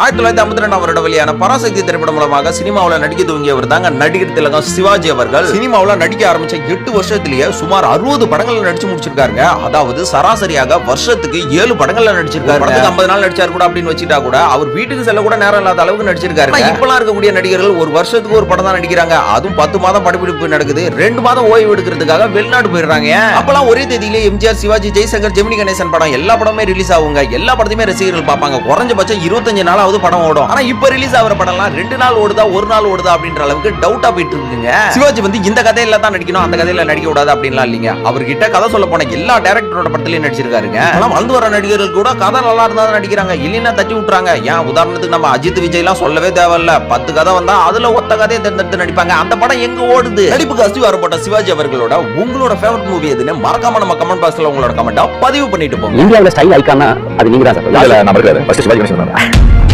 1952 வருட வெளியான பராசக்தி திரைப்படம் மூலமாக சினிமாவில் நடிக்க துவங்கியவர் தாங்க நடிகர் திலகம் சிவாஜி அவர்கள். சினிமாவில் நடிக்க ஆரம்பிச்ச 8 வருஷத்திலேயே சுமார் 60 படங்கள்ல நடிச்சு முடிச்சிருக்காருங்க. அதாவது சராசரியாக வருஷத்துக்கு 7 படங்கள்ல நடிச்சிருக்காரு. 50 நாள் நடிச்சாரு கூட அப்படின்னு வச்சுட்டா கூட அவர் வீட்டுக்கு செல்ல கூட நேரம் இல்லாத அளவுக்கு நடிச்சிருக்காரு. இப்பெல்லாம் இருக்கக்கூடிய நடிகர்கள் ஒரு வருஷத்துக்கு ஒரு படம் தான் நடிக்கிறாங்க. அதுவும் 10 மாதம் படப்பிடிப்பு நடக்குது, 2 மாதம் ஓய்வு எடுக்கிறதுக்காக வெளிநாடு போயிடுறாங்க. அப்பெல்லாம் ஒரே தேதியிலே எம்ஜிஆர், சிவாஜி, ஜெய்சங்கர், ஜெமினி கணேசன் படம் எல்லா படமே ரிலீஸ் ஆகுங்க. எல்லா படத்தையுமே ரசிகர்கள் பார்ப்பாங்க. குறைஞ்சபட்சம் 25 நாள் படம் ஓடும். ஆனா இப்ப ரிலீஸ் ஆகிற படம்லாம் 2 நாள் ஓடுதா 1 நாள் ஓடுதா அப்படின்ற அளவுக்கு டவுட்டா போயிட்டு இருக்குங்க. சிவாஜி வந்து இந்த கதையில தான் நடிக்கணும், அந்த கதையில நடிக்க கூடாது அப்படின்லாம் இல்லைங்க. அவர்கிட்ட கதை சொல்ல போன எல்லா டைரக்டரோட படத்திலையும் நடிச்சிருக்காருங்க. ஆனா வளர்ந்து வர நடிகர்கள் கூட கதை நல்லா இருந்தா நடிக்கிறாங்க, இல்லைன்னா தட்டி விட்டுறாங்க. ஏன் உதாரணத்துக்கு நம்ம அஜித், விஜய் எல்லாம் சொல்லவே தேவையில்ல. 10 கதை வந்தா அதுல ஒத்த கதையை தேர்ந்தெடுத்து நடிப்பாங்க. அந்த படம் எங்க ஓடுது? நடிப்புக்கு அஸ்திவாரப்பட்ட சிவாஜி அவர்களோட உங்களோட ஃபேவரட் மூவி எதுன்னு மறக்காம நம்ம கமெண்ட் பாக்ஸ்ல உங்களோட கமெண்ட்டை பதிவு பண்ணிட்டு போங்க. இந்தியாவுல ஸ்டைல் ஐகானா அது நீங்க தான் சார். நம்ம இருக்காரு ஃபர்ஸ்ட் சிவாஜி கணேசன்.